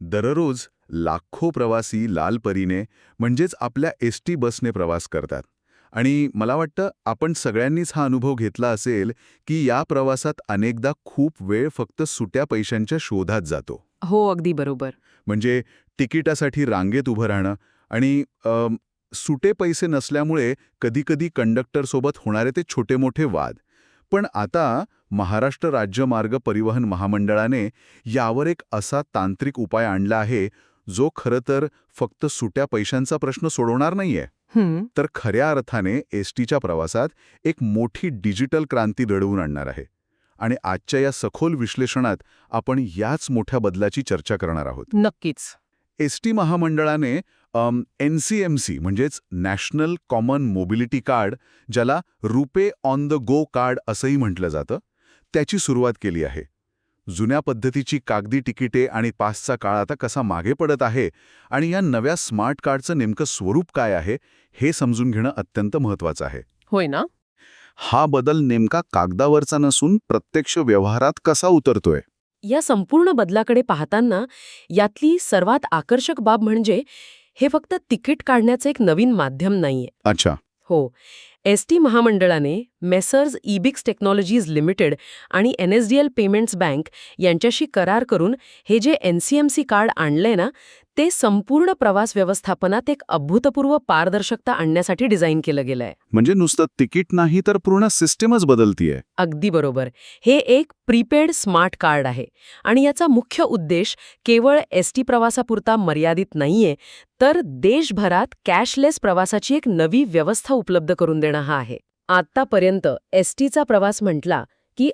दररोज लाखो प्रवासी लाल परीने म्हणजेच आपल्या एसटी बसने प्रवास करतात. आणि मला वाटतं आपण सगळ्यांनीच हा अनुभव घेतला असेल की या प्रवासात अनेकदा खूप वेळ फक्त सुट्या पैशांच्या शोधात जातो. हो, अगदी बरोबर. म्हणजे तिकिटासाठी रांगेत उभं राहणं आणि सुटे पैसे नसल्यामुळे कधीकधी कंडक्टरसोबत होणारे ते छोटे मोठे वाद. पण आता महाराष्ट्र राज्य मार्ग परिवहन महामंडळाने यावर एक असा तांत्रिक उपाय आणला आहे जो खरं तर फक्त सुट्या पैशांचा प्रश्न सोडवणार नाहीये, हं, तर खऱ्या अर्थाने एसटीच्या प्रवासात एक मोठी डिजिटल क्रांती घडवून आणणार आहे. आणि आजच्या या सखोल विश्लेषणात आपण याच मोठ्या बदलाची चर्चा करणार आहोत. नक्कीच. एसटी महामंडळाने NCMC म्हणजेच नॅशनल कॉमन मोबिलिटी कार्ड, ज्याला रुपे ऑन द गो कार्ड असंही म्हटलं जातं, त्याची सुरुवात केली आहे. जुन्या पद्धतीची कागदी तिकिटे आणि पासचा काळ आता कसा मागे पडत आहे आणि या नव्या स्मार्ट कार्डचं नेमकं स्वरूप काय आहे हे समजून घेणं अत्यंत महत्त्वाचं आहे. होय ना? हा बदल नेमका कागदावरचा नसून प्रत्यक्ष व्यवहारात कसा उतरतोय? या संपूर्ण बदलाकडे पाहताना यातली सर्वात आकर्षक बाब म्हणजे हे फक्त तिकीट काढण्याचं एक नवीन माध्यम नाहीये. अच्छा. हो, एसटी महामंडळाने मेसर्स इबिक्स टेक्नॉलॉजीज लिमिटेड आणि NSDL पेमेंट्स बँक यांच्याशी करार करून हे जे NCMC कार्ड आणलंय ना, ते संपूर्ण प्रवास व्यवस्थापनात एक अभूतपूर्व पारदर्शकता आणण्यासाठी डिझाईन केलं गेलंय. म्हणजे नुसतं तिकीट नाही तर पूर्ण सिस्टीमच बदलतीये. अगदी बरोबर. हे एक प्रीपेड स्मार्ट कार्ड आहे आणि याचा मुख्य उद्देश केवळ एसटी प्रवासापुरता मर्यादित नाहीये, तर देशभरात कॅशलेस प्रवासाची एक नवी व्यवस्था उपलब्ध करून देणं हा आहे. आतापर्यंत एसटीचा प्रवास म्हटला की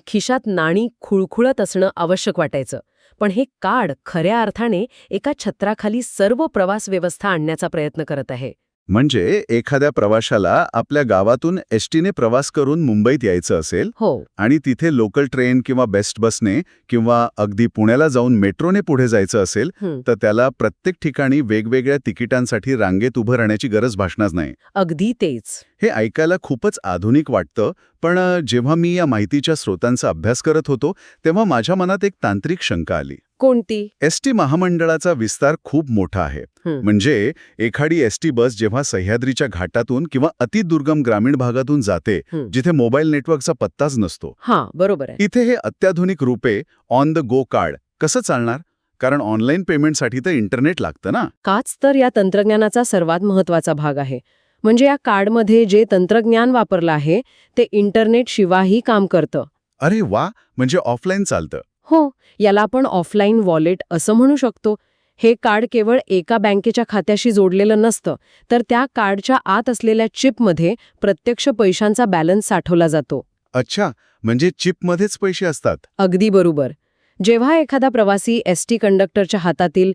खिशात नाणी खुळखुळत असणं आवश्यक वाटायचं. पण हे कार्ड खऱ्या अर्थाने एका छत्राखाली सर्व प्रवास व्यवस्था आणण्याचा प्रयत्न करत आहे. म्हणजे एखाद्या प्रवाशाला आपल्या गावातून एसटीने प्रवास करून मुंबईत यायचं असेल हो, आणि तिथे लोकल ट्रेन किंवा बेस्ट बसने किंवा अगदी पुण्याला जाऊन मेट्रोने पुढे जायचं असेल तर त्याला प्रत्येक ठिकाणी वेगवेगळ्या तिकिटांसाठी रांगेत उभं राहण्याची गरज भासणार नाही. अगदी तेच. हे ऐकायला खूपच आधुनिक वाटतं, पण जेव्हा मी या माहितीच्या स्रोतांचा अभ्यास करत होतो तेव्हा माझ्या मनात एक तांत्रिक शंका आली. कोणती? एसटी महामंडळाचा विस्तार खूप मोठा आहे. म्हणजे एखादी एसटी बस जेव्हा सह्याद्रीच्या घाटातून किंवा अतिदुर्गम ग्रामीण भागातून जाते जिथे मोबाईल नेटवर्कचा पत्ताच नसतो, हां, बरोबर आहे. इथे हे अत्याधुनिक रुपे ऑन द गो कार्ड कसं चालणार? कारण ऑनलाईन पेमेंटसाठी तर इंटरनेट लागतं ना. काच तर या तंत्रज्ञानाचा सर्वात महत्वाचा भाग आहे. म्हणजे या कार्डमध्ये जे तंत्रज्ञान वापरलं आहे ते इंटरनेट शिवायही काम करतं. अरे वा, म्हणजे ऑफलाईन चालतं. हो, याला आपण ऑफलाईन वॉलेट असं म्हणू शकतो. हे कार्ड केवळ एका बँकेच्या खात्याशी जोडलेलं नसतं, तर त्या कार्डच्या आत असलेल्या चिपमध्ये प्रत्यक्ष पैशांचा बॅलन्स साठवला जातो. अच्छा, म्हणजे चिपमध्येच पैसे असतात. अगदी बरोबर. जेव्हा एखादा प्रवासी एसटी कंडक्टरच्या हातातील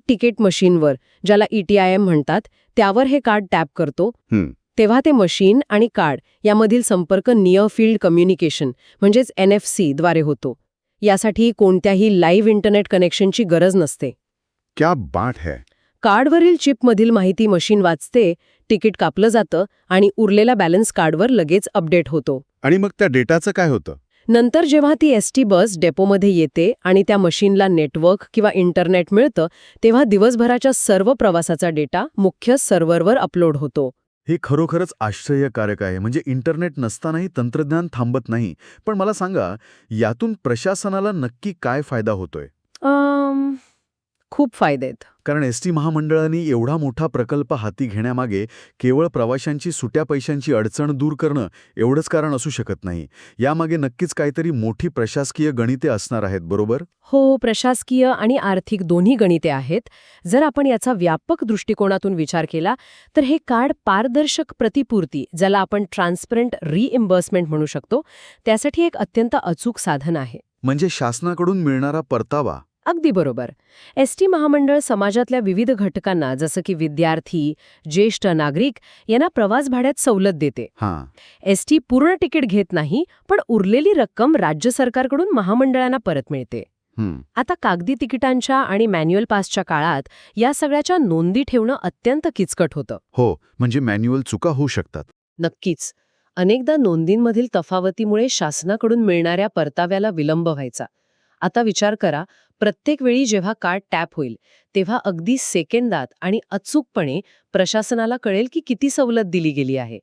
तिकीट मशीनवर, ज्याला ETIM म्हणतात, त्यावर हे कार्ड टॅप करतो, तेव्हा ते मशीन आणि कार्ड यामधील संपर्क नियर फील्ड कम्युनिकेशन म्हणजेच NFC द्वारे होतो. यासाठी कोणत्याही लाईव्ह इंटरनेट कनेक्शनची गरज नसते. क्या बात है. कार्डवरील चिपमधील माहिती मशीन वाचते, तिकीट कापलं जातं आणि उरलेला बॅलन्स कार्डवर लगेच अपडेट होतो. आणि मग त्या डेटाचं काय होतं? नंतर जेव्हा ती एसटी बस डेपोमध्ये येते आणि त्या मशीनला नेटवर्क किंवा इंटरनेट मिळतं, तेव्हा दिवसभराच्या सर्व प्रवासाचा डेटा मुख्य सर्व्हरवर अपलोड होतो. हे खरोखरच आश्चर्यकारक आहे. म्हणजे इंटरनेट नसतानाही तंत्रज्ञान थांबत नाही. पण मला सांगा, यातून प्रशासनाला नक्की काय फायदा होतोय? खूप फायदे आहेत. कारण एसटी महामंडळाने एवढा मोठा प्रकल्प हाती घेण्यामागे केवळ प्रवाशांची सुट्या पैशांची अडचण दूर करणं एवढंच कारण असू शकत नाही. यामागे नक्कीच काहीतरी मोठी प्रशासकीय गणिते असणार आहेत, बरोबर? हो, प्रशासकीय आणि आर्थिक दोन्ही गणिते आहेत. जर आपण याचा व्यापक दृष्टिकोनातून विचार केला तर हे कार्ड पारदर्शक प्रतिपूर्ती, ज्याला आपण ट्रान्सपरंट रिइम्बर्समेंट म्हणू शकतो, त्यासाठी एक अत्यंत अचूक साधन आहे. म्हणजे शासनाकडून मिळणारा परतावा. अगदी बरोबर. एसटी महामंडळ समाजातल्या विविध घटकांना जसं की विद्यार्थी, ज्येष्ठ नागरिक यांना प्रवास भाड्यात सवलत देते. एसटी पूर्ण तिकीट घेत नाही, पण उरलेली रक्कम राज्य सरकारकडून महामंडळांना परत मिळते. आता कागदी तिकिटांच्या आणि मॅन्युअल पासच्या काळात या सगळ्याच्या नोंदी ठेवणं अत्यंत किचकट होतं. हो, म्हणजे मॅन्युअल चुका होऊ शकतात. नक्कीच. अनेकदा नोंदींमधील तफावतीमुळे शासनाकडून मिळणाऱ्या परताव्याला विलंब व्हायचा. आता विचार करा, प्रत्येक वेळी जेव्हा कार्ड टॅप होईल तेव्हा अगदी सेकंदात आणि अचूकपणे प्रशासनाला कळेल की किती सवलत दिली गेली आहे.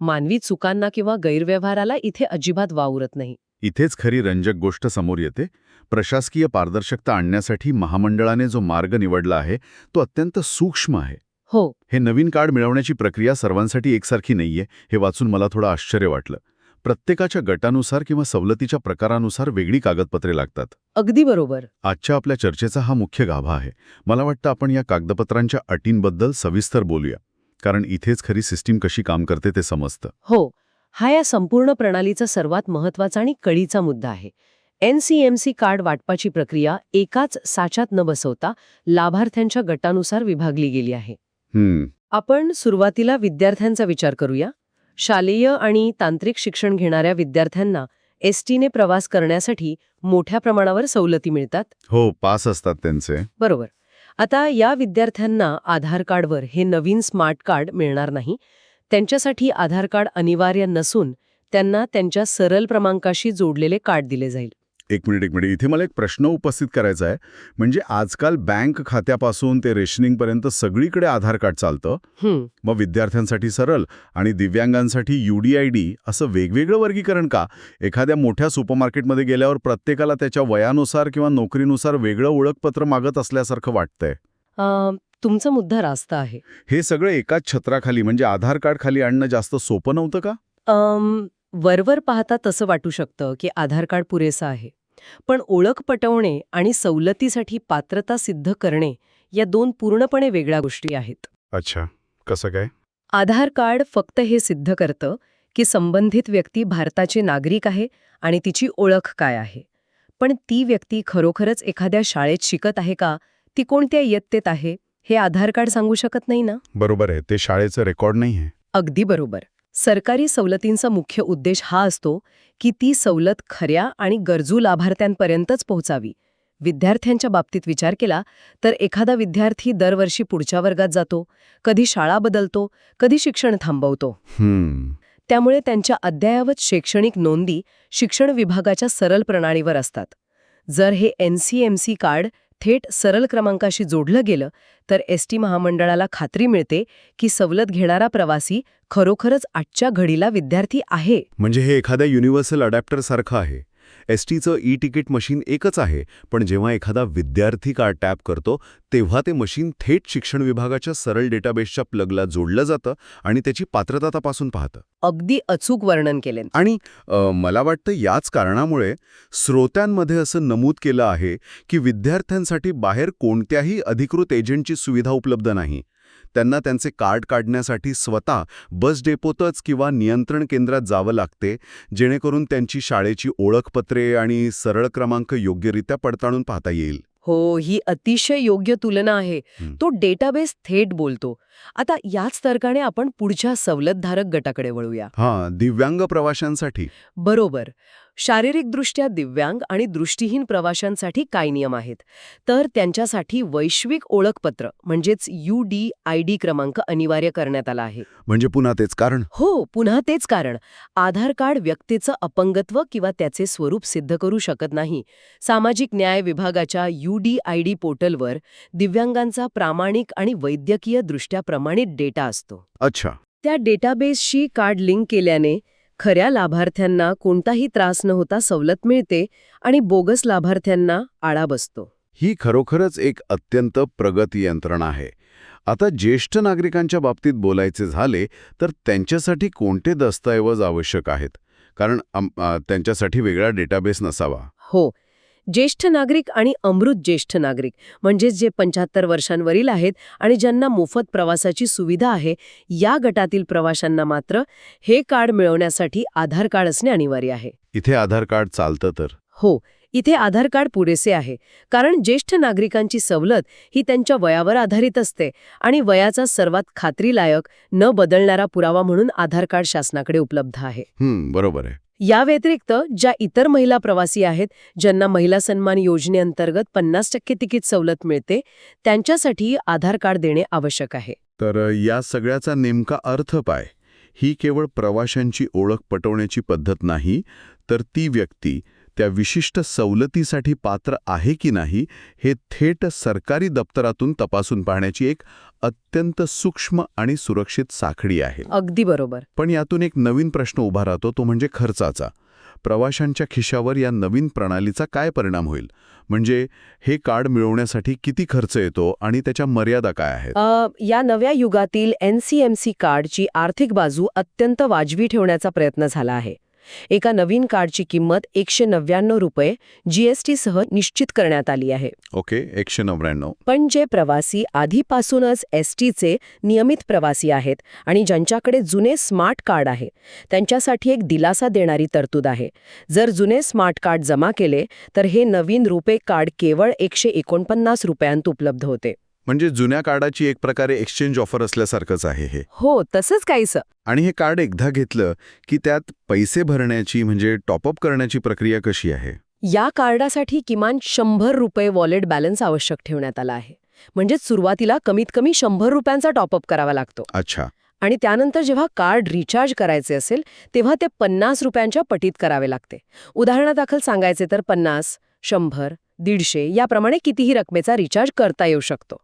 मानवी चुकांना किंवा गैरव्यवहाराला इथे अजिबात वाव उरत नाही. इथेच खरी रंजक गोष्ट समोर येते. प्रशासकीय पारदर्शकता आणण्यासाठी महामंडळाने जो मार्ग निवडला आहे तो अत्यंत सूक्ष्म आहे. हो, हे नवीन कार्ड मिळवण्याची प्रक्रिया सर्वांसाठी एकसारखी नाहीये हे वाचून मला थोडं आश्चर्य वाटलं. प्रत्येकाच्या गटानुसार किंवा सवलतीच्या प्रकारानुसार वेगळी कागदपत्रे लागतात. अगदी बरोबर. आजच्या आपल्या चर्चेचा हा मुख्य गाभा आहे. मला वाटतं आपण या कागदपत्रांच्या अटींबद्दल सविस्तर बोलूया, कारण इथेच खरी सिस्टीम कशी काम करते ते समजतं. हो, हा या संपूर्ण प्रणालीचा सर्वात महत्वाचा आणि कळीचा मुद्दा आहे. NCMC कार्ड वाटपाची प्रक्रिया एकाच साच्यात न बसवता लाभार्थ्यांच्या गटानुसार विभागली गेली आहे. आपण सुरुवातीला विद्यार्थ्यांचा विचार करूया. शालेय आणि तांत्रिक शिक्षण घेणाऱ्या विद्यार्थ्यांना एसटीने प्रवास करण्यासाठी मोठ्या प्रमाणावर सवलती मिळतात. हो, पास असतात त्यांचे. बरोबर. आता या विद्यार्थ्यांना आधार कार्डवर हे नवीन स्मार्ट कार्ड मिळणार नाही. त्यांच्यासाठी आधार कार्ड अनिवार्य नसून त्यांना त्यांच्या सरळ क्रमांकाशी जोडलेले कार्ड दिले जाईल. एक मिनिट. इथे मला एक प्रश्न उपस्थित करायचा आहे. म्हणजे आजकाल बँक खात्यापासून ते रेशनिंगपर्यंत सगळीकडे आधार कार्ड चालतं. मग विद्यार्थ्यांसाठी सरळ आणि दिव्यांगांसाठी UDID असं वेगवेगळं वर्गीकरण का? एखाद्या मोठ्या सुपरमार्केटमध्ये गेल्यावर प्रत्येकाला त्याच्या वयानुसार किंवा नोकरीनुसार वेगळं ओळखपत्र मागत असल्यासारखं वाटतंय. तुमचा मुद्दा रास्त आहे. हे सगळं एकाच छत्राखाली म्हणजे आधार कार्ड खाली आणणं जास्त सोपं नव्हतं का? वरवर पाहता तसं वाटू शकतं की आधार कार्ड पुरेसं आहे. पण ओळख पटवणे आणि सवलतीसाठी पात्रता सिद्ध करणे या दोन पूर्णपणे वेगळ्या गोष्टी आहेत. अच्छा, कसं काय? आधार कार्ड फक्त हे सिद्ध करतं की संबंधित व्यक्ती भारताची नागरिक आहे आणि तिची ओळख काय आहे. पण ती व्यक्ती खरोखरच एखाद्या शाळेत शिकत आहे का, ती कोणत्या इयत्तेत आहे, हे आधार कार्ड सांगू शकत नाही ना. बरोबर आहे, ते शाळेचं रेकॉर्ड नाही आहे. अगदी बरोबर. सरकारी सवलतींचा मुख्य उद्देश हा असतो की ती सवलत खऱ्या आणि गरजू लाभार्थ्यांपर्यंतच पोहोचावी. विद्यार्थ्यांच्या बाबतीत विचार केला तर एखादा विद्यार्थी दरवर्षी पुढच्या वर्गात जातो, कधी शाळा बदलतो, कधी शिक्षण थांबवतो. त्यामुळे त्यांच्या अद्ययावत शैक्षणिक नोंदी शिक्षण विभागाच्या सरळ प्रणालीवर असतात. जर हे NCMC कार्ड थेट सरळ क्रमांकाशी जोडलं गेलं तर एसटी महामंडळाला खात्री मिळते की सवलत घेणारा प्रवासी खरोखरच आजच्या घडीला विद्यार्थी आहे. म्हणजे हे एखाद्या युनिव्हर्सल अडॅप्टर सारखं आहे. एसटीचं तिकीट मशीन एकच आहे, पण जेव्हा एखादा विद्यार्थी कार्ड टॅप करतो तेव्हा ते मशीन थेट शिक्षण विभागाच्या सरळ डेटाबेसच्या प्लगला जोडलं जातं आणि त्याची पात्रता तपासून पाहतं. अगदी अचूक वर्णन केले. आणि मला वाटतं याच कारणामुळे श्रोत्यांमध्ये असं नमूद केलं आहे की विद्यार्थ्यांसाठी बाहेर कोणत्याही अधिकृत एजंटची सुविधा उपलब्ध नाही. त्यांना त्यांचे कार्ड काढण्यासाठी स्वतः बस डेपोतच किंवा नियंत्रण केंद्रात जावं लागते, जेणेकरून त्यांची शाळेची ओळखपत्रे आणि सरळ क्रमांक योग्यरित्या पडताळून पाहता येईल. हो, ही अतिशय योग्य तुलना आहे. तो डेटाबेस थेट बोलतो. आता याच तर्काने आपण पुढच्या सवलतधारक गटाकडे वळूया. दिव्यांग प्रवाशांसाठी. बरोबर. शारीरिकदृष्ट्या दिव्यांग आणि दृष्टीहीन प्रवाशांसाठी काय नियम आहेत? तर त्यांच्यासाठी वैश्विक ओळखपत्र म्हणजेच UDID क्रमांक अनिवार्य करण्यात आला आहे. म्हणजे पुन्हा तेच कारण? हो, पुन्हा तेच कारण. आधार कार्ड व्यक्तीचं अपंगत्व किंवा त्याचे स्वरूप सिद्ध करू शकत नाही. सामाजिक न्याय विभागाच्या UDID पोर्टलवर दिव्यांगांचा प्रामाणिक आणि वैद्यकीय दृष्ट्या प्रमाणित डेटा असतो. अच्छा. त्या डेटाबेसशी कार्ड लिंक केल्याने खऱ्या लाभार्थ्यांना कोणताही त्रास न होता सवलत मिळते आणि बोगस लाभार्थ्यांना आळा बसतो. ही खरोखरच एक अत्यंत प्रगत यंत्रणा आहे. आता ज्येष्ठ नागरिकांच्या बाबतीत बोलायचे झाले तर त्यांच्यासाठी कोणते दस्तऐवज आवश्यक आहेत? कारण त्यांच्यासाठी वेगळा डेटाबेस नसावा. हो, ज्येष्ठ नागरिक आणि अमृत ज्येष्ठ नागरिक म्हणजेच जे 75 वर्षांवरील आहेत आणि ज्यांना मोफत प्रवासाची सुविधा आहे, या गटातील प्रवाशांना मात्र हे कार्ड मिळवण्यासाठी आधार कार्ड असणे अनिवार्य आहे. इथे आधार कार्ड चालतं तर? हो, इथे आधार कार्ड पुरेसे आहे. कारण ज्येष्ठ नागरिकांची सवलत ही त्यांच्या वयावर आधारित असते आणि वयाचा सर्वात खात्रीलायक न बदलणारा पुरावा म्हणून आधार कार्ड शासनाकडे उपलब्ध आहे. बरोबर आहे. या व्यतिरिक्त ज्या इतर महिला प्रवासी आहेत, ज्यांना महिला सन्मान योजनेअंतर्गत 50% तिकीट सवलत मिळते, त्यांच्यासाठी आधार कार्ड देणे आवश्यक आहे. तर या सगळ्याचा नेमका अर्थ काय? ही केवळ प्रवाशांची ओळख पटवण्याची पद्धत नाही, तर ती व्यक्ती, त्या विशिष्ट सवलतीसाठी पात्र आहे की नाही हे थेट सरकारी दप्तरातून तपासून पाहण्याची एक अत्यंत सूक्ष्म आणि सुरक्षित साखळी आहे. अगदी बरोबर. पण यातून एक नवीन प्रश्न उभा राहतो, तो म्हणजे खर्चाचा. प्रवाशांच्या खिशावर या नवीन प्रणालीचा काय परिणाम होईल? म्हणजे हे कार्ड मिळवण्यासाठी किती खर्च येतो आणि त्याच्या मर्यादा काय आहेत? या नव्या युगातील NCMC कार्डची आर्थिक बाजू अत्यंत वाजवी ठेवण्याचा प्रयत्न झाला आहे. एका नवीन कार्डची किंमत 199 रुपये GST सह निश्चित करण्यात आली आहे. ओके, 199. पण जे प्रवासी आधीपासूनच STचे नियमित प्रवासी आहेत आणि ज्यांच्याकडे जुने स्मार्ट कार्ड आहे, त्यांच्यासाठी एक दिलासा देणारी तरतूद आहे. जर जुने स्मार्ट कार्ड जमा केले तर हे नवीन रुपे कार्ड केवळ 149 रुपयांत उपलब्ध होते. म्हणजे जुन्या कार्डाची एक प्रकारे एक्सचेंज ऑफर असल्यासारखंच आहे हे. हो, तसंच काहीसं. आणि हे कार्ड एकदा घेतलं की त्यात पैसे भरण्याची म्हणजे टॉपअप करण्याची प्रक्रिया कशी आहे? या कार्डासाठी किमान 100 रुपये वॉलेट बॅलन्स आवश्यक ठेवण्यात आला आहे. म्हणजे सुरुवातीला कमीत कमी 100 रुपयांचा टॉपअप करावा लागतो. अच्छा. आणि त्यानंतर जेव्हा कार्ड रिचार्ज करायचे असेल तेव्हा ते 50 रुपयांच्या पटीत करावे लागते. उदाहरणादाखल सांगायचे तर 50, 100, 150 याप्रमाणे कितीही रकमेचा रिचार्ज करता येऊ शकतो.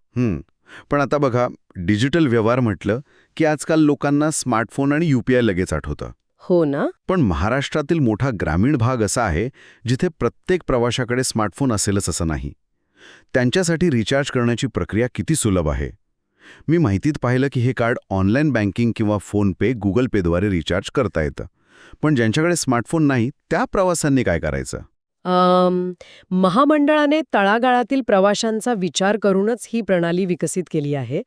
पण आता बघा, डिजिटल व्यवहार म्हटलं की आजकाल लोकांना स्मार्टफोन आणि UPI लगेच आठवतं. हो ना? पण महाराष्ट्रातील मोठा ग्रामीण भाग असा आहे जिथे प्रत्येक प्रवाशाकडे स्मार्टफोन असेलच असं नाही. त्यांच्यासाठी रिचार्ज करण्याची प्रक्रिया किती सुलभ आहे. मी माहितीत पाहिलं की हे कार्ड ऑनलाईन बँकिंग किंवा फोनपे, गुगल पेद्वारे रिचार्ज करता येतं. पण ज्यांच्याकडे स्मार्टफोन नाही त्या प्रवाशांनी काय करायचं? महामंडळाने तळागाळातील प्रवाशांचा विचार करूनच ही प्रणाली विकसित केली आहे.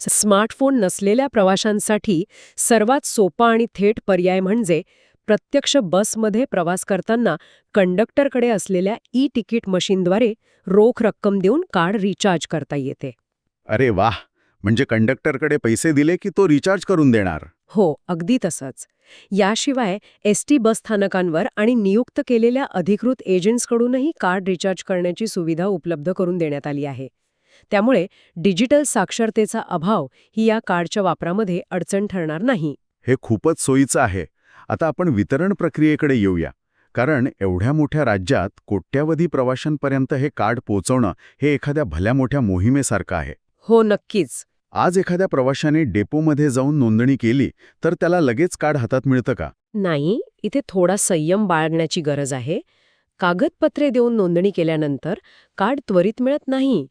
स्मार्टफोन नसलेल्या प्रवाशांसाठी सर्वात सोपा आणि थेट पर्याय म्हणजे प्रत्यक्ष बसमध्ये प्रवास करताना कंडक्टरकडे असलेल्या तिकीट मशीनद्वारे रोख रक्कम देऊन कार्ड रिचार्ज करता येते. अरे वाह! म्हणजे कंडक्टरकडे पैसे दिले की तो रिचार्ज करून देणार. हो, अगदी तसंच. याशिवाय ST बसस्थानकांवर आणि नियुक्त केलेल्या अधिकृत एजंट्सकडूनही कार्ड रिचार्ज करण्याची सुविधा उपलब्ध करून देण्यात आली आहे. त्यामुळे डिजिटल साक्षरतेचा अभाव ही या कार्डच्या वापरामध्ये अडचण ठरणार नाही. हे खूपच सोयीचं आहे. आता आपण वितरण प्रक्रियेकडे येऊया. कारण एवढ्या मोठ्या राज्यात कोट्यावधी प्रवाशांपर्यंत हे कार्ड पोहोचवणं हे एखाद्या भल्या मोठ्या मोहिमेसारखं आहे. हो, नक्कीच. आज एखाद्या प्रवाशाने डेपोमध्ये जाऊन नोंदणी केली तर त्याला लगेच कार्ड हातात मिळतं का? नाही, इथे थोडा संयम बाळगण्याची गरज आहे. कागदपत्रे देऊन नोंदणी केल्यानंतर कार्ड त्वरित मिळत नाही.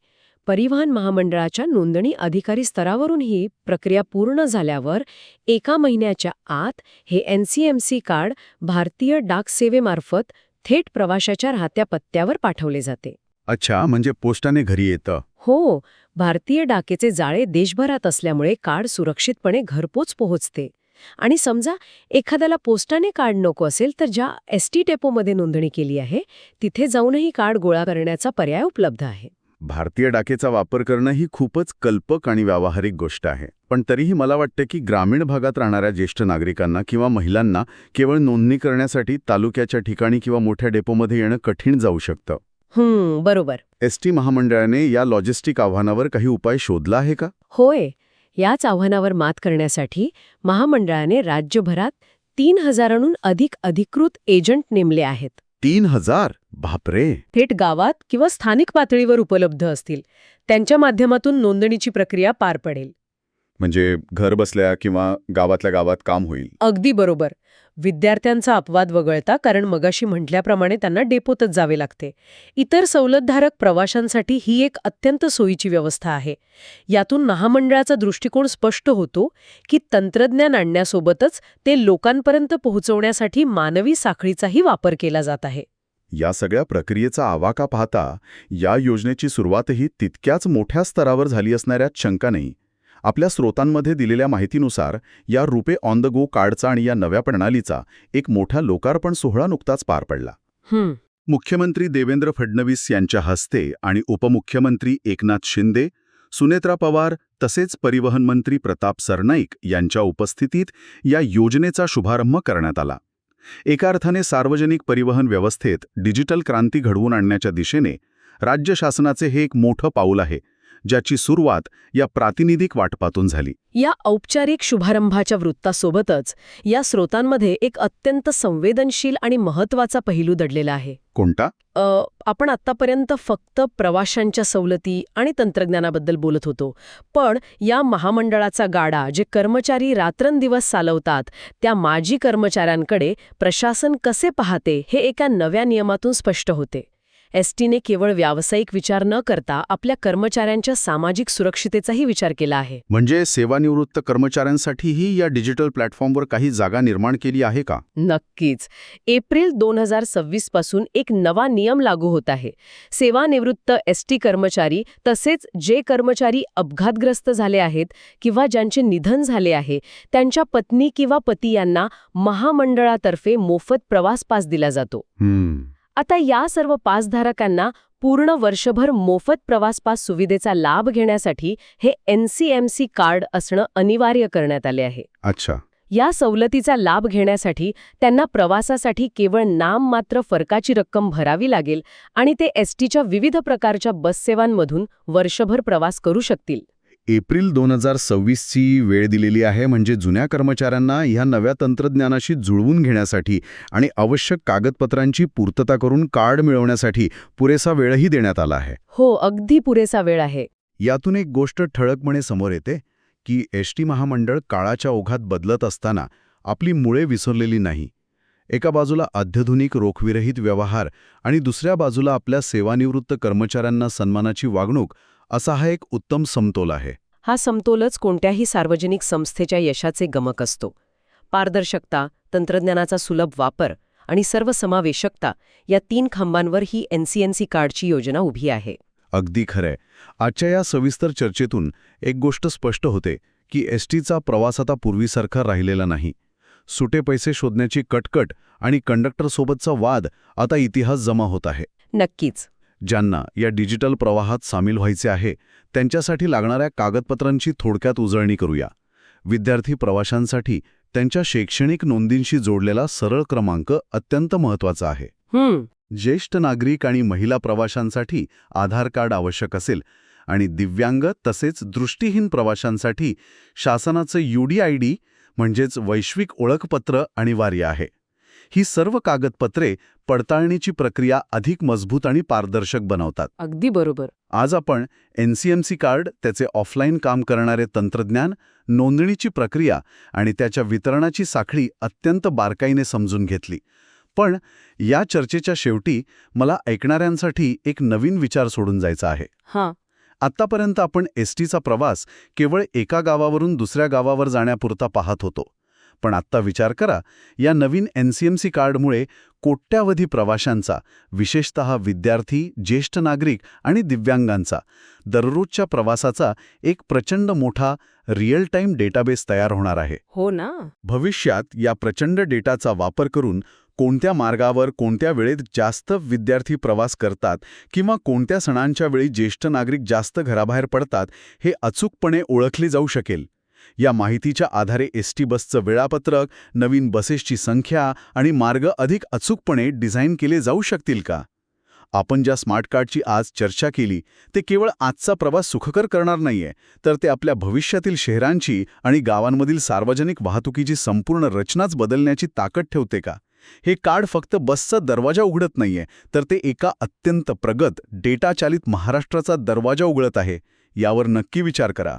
परिवहन महामंडळाच्या नोंदणी अधिकारी स्तरावरून ही प्रक्रिया पूर्ण झाल्यावर 1 महिन्याच्या आत हे NCMC कार्ड भारतीय डाक सेवेमार्फत थेट प्रवाशाच्या राहत्या पत्त्यावर पाठवले जाते. अच्छा, म्हणजे पोस्टाने घरी येतं. हो, भारतीय डाकेचे जाळे देशभरात असल्यामुळे कार्ड सुरक्षितपणे घरपोच पोहोचते. आणि समजा एखाद्याला पोस्टाने कार्ड नको असेल तर ज्या ST डेपोमध्ये नोंदणी केली आहे तिथे जाऊनही कार्ड गोळा करण्याचा पर्याय उपलब्ध आहे. भारतीय डाकेचा वापर करणं ही खूपच कल्पक आणि व्यावहारिक गोष्ट आहे. पण तरीही मला वाटतं की ग्रामीण भागात राहणाऱ्या ज्येष्ठ नागरिकांना किंवा महिलांना केवळ नोंदणी करण्यासाठी तालुक्याच्या ठिकाणी किंवा मोठ्या डेपोमध्ये येणं कठीण जाऊ शकतं. बरोबर. ST महामंडळाने या लॉजिस्टिक आव्हानावर काही उपाय शोधला आहे का? होय. याच आव्हानावर मात करण्यासाठी महामंडळाने राज्यभरात 3000हून अधिक अधिकृत एजंट नेमले आहेत. 3000? बापरे! थेट गावात किंवा स्थानिक पातळीवर उपलब्ध असतील. त्यांच्या माध्यमातून नोंदणीची प्रक्रिया पार पडेल. म्हणजे घर बसल्या किंवा गावातल्या गावात काम होईल. अगदी बरोबर. विद्यार्थ्यांचा अपवाद वगळता, कारण मगाशी म्हटल्याप्रमाणे त्यांना डेपोतच जावे लागते. इतर सवलतधारक प्रवाशांसाठी ही एक अत्यंत सोयीची व्यवस्था आहे. यातून महामंडळाचा दृष्टिकोन स्पष्ट होतो की तंत्रज्ञान आणण्यासोबतच ते लोकांपर्यंत पोहोचवण्यासाठी मानवी साखळीचाही वापर केला जात आहे. या सगळ्या प्रक्रियेचा आवाका पाहता या योजनेची सुरुवातही तितक्याच मोठ्या स्तरावर झाली असणाऱ्यात शंका नाही. आपल्या स्रोतांमध्ये दिलेल्या माहितीनुसार या रुपे ऑन द गो कार्डचा आणि या नव्या प्रणालीचा एक मोठा लोकार्पण सोहळा नुकताच पार पडला. मुख्यमंत्री देवेंद्र फडणवीस यांच्या हस्ते आणि उपमुख्यमंत्री एकनाथ शिंदे, सुनेत्रा पवार तसेच परिवहन मंत्री प्रताप सरनाईक यांच्या उपस्थितीत या योजनेचा शुभारंभ करण्यात आला. एका अर्थाने सार्वजनिक परिवहन व्यवस्थेत डिजिटल क्रांती घडवून आणण्याच्या दिशेने राज्य शासनाचे हे एक मोठं पाऊल आहे, ज्याची सुरुवात या प्रातिनिधिक वाटपातून झाली. या औपचारिक शुभारंभाच्या वृत्तासोबतच या स्रोतांमध्ये एक अत्यंत संवेदनशील आणि महत्त्वाचा पैलू दडलेला आहे. कोणता? आपण आत्तापर्यंत फक्त प्रवाशांच्या सवलती आणि तंत्रज्ञानाबद्दल बोलत होतो, पण या महामंडळाचा गाडा जे कर्मचारी रात्रंदिवस चालवतात त्या माजी कर्मचाऱ्यांकडे प्रशासन कसे पाहते हे एका नव्या नियमातून स्पष्ट होते. एसटीने केवळ व्यावसायिक विचार न करता आपल्या कर्मचाऱ्यांच्या सामाजिक सुरक्षितेचाही विचार केला आहे. म्हणजे सेवानिवृत्त कर्मचाऱ्यांसाठीही या डिजिटल प्लॅटफॉर्मवर काही जागा निर्माण केली आहे का? नक्कीच. एप्रिल 2026 पासून एक नवा नियम लागू होत आहे. सेवानिवृत्त एसटी कर्मचारी तसेच जे कर्मचारी अपघातग्रस्त झाले आहेत किंवा ज्यांचे निधन झाले आहे त्यांच्या पत्नी किंवा पती यांना महामंडळातर्फे मोफत प्रवास पास दिला जातो. आता या सर्व पासधारकांना पूर्ण वर्षभर मोफत प्रवास पास सुविधेचा लाभ घेण्यासाठी हे NCMC कार्ड असणं अनिवार्य करण्यात आले आहे. अच्छा. या सवलतीचा लाभ घेण्यासाठी त्यांना प्रवासासाठी केवळ नाममात्र फरकाची रक्कम भरावी लागेल आणि ते एसटीच्या विविध प्रकारच्या बससेवांमधून वर्षभर प्रवास करू शकतील. एप्रिल 2026ची वेळ दिलेली आहे, म्हणजे जुन्या कर्मचाऱ्यांना ह्या नव्या तंत्रज्ञानाशी जुळवून घेण्यासाठी आणि आवश्यक कागदपत्रांची पूर्तता करून कार्ड मिळवण्यासाठी पुरेसा वेळही देण्यात आला आहे. हो, अगदी पुरेसा वेळ आहे. यातून एक गोष्ट ठळकपणे समोर येते की एसटी महामंडळ काळाच्या ओघात बदलत असताना आपली मुळे विसरलेली नाही. एका बाजूला अत्याधुनिक रोखविरहित व्यवहार आणि दुसऱ्या बाजूला आपल्या सेवानिवृत्त कर्मचाऱ्यांना सन्मानाची वागणूक, असा हा एक उत्तम समतोल आहे. हा समतोलच कोणत्याही सार्वजनिक संस्थेच्या यशाचे गमक असतो. पारदर्शकता, तंत्रज्ञानाचा सुलभ वापर आणि सर्वसमावेशकता या 3 खांबांवर ही NCMC कार्डची योजना उभी आहे. अगदी खरंय. आजच्या या सविस्तर चर्चेतून एक गोष्ट स्पष्ट होते की एसटीचा प्रवास आता पूर्वीसारखा राहिलेला नाही. सुटे पैसे शोधण्याची कटकट आणि कंडक्टरसोबतचा वाद आता इतिहास जमा होत आहे. नक्कीच. ज्यांना या डिजिटल प्रवाहात सामील व्हायचे आहे त्यांच्यासाठी लागणाऱ्या कागदपत्रांची थोडक्यात उजळणी करूया. विद्यार्थी प्रवाशांसाठी त्यांच्या शैक्षणिक नोंदींशी जोडलेला सरळ क्रमांक अत्यंत महत्त्वाचा आहे. ज्येष्ठ नागरिक आणि महिला प्रवाशांसाठी आधार कार्ड आवश्यक असेल आणि दिव्यांग तसेच दृष्टिहीन प्रवाशांसाठी शासनाचं UDID म्हणजेच वैश्विक ओळखपत्र अनिवार्य आहे. ही सर्व कागदपत्रे पडताळणीची प्रक्रिया अधिक मजबूत आणि पारदर्शक बनवतात. अगदी बरोबर. आज आपण NCMC कार्ड, त्याचे ऑफलाईन काम करणारे तंत्रज्ञान, नोंदणीची प्रक्रिया आणि त्याच्या वितरणाची साखळी अत्यंत बारकाईने समजून घेतली. पण या चर्चेच्या शेवटी मला ऐकणाऱ्यांसाठी एक नवीन विचार सोडून जायचा आहे. आत्तापर्यंत आपण एसटीचा प्रवास केवळ एका गावावरून दुसऱ्या गावावर जाण्यापुरता पाहत होतो. पण आत्ता विचार करा, या नवीन NCMC कार्डमुळे कोट्यावधी प्रवाशांचा, विशेषतः विद्यार्थी, ज्येष्ठ नागरिक आणि दिव्यांगांचा दररोजच्या प्रवासाचा एक प्रचंड मोठा रिअल टाईम डेटाबेस तयार होणार आहे. हो ना. भविष्यात या प्रचंड डेटाचा वापर करून कोणत्या मार्गावर कोणत्या वेळेत जास्त विद्यार्थी प्रवास करतात किंवा कोणत्या सणांच्या वेळी ज्येष्ठ नागरिक जास्त घराबाहेर पडतात हे अचूकपणे ओळखले जाऊ शकेल. या माहितीच्या आधारे एसटी बसचं वेळापत्रक, नवीन बसेसची संख्या आणि मार्ग अधिक अचूकपणे डिझाईन केले जाऊ शकतील का? आपण ज्या स्मार्ट कार्डची आज चर्चा केली ते केवळ आजचा प्रवास सुखकर करणार नाहीये, तर ते आपल्या भविष्यातील शहरांची आणि गावांमधील सार्वजनिक वाहतुकीची संपूर्ण रचनाच बदलण्याची ताकद ठेवते का? हे कार्ड फक्त बसचा दरवाजा उघडत नाहीये, तर ते एका अत्यंत प्रगत, डेटा चालित महाराष्ट्राचा दरवाजा उघडत आहे. यावर नक्की विचार करा.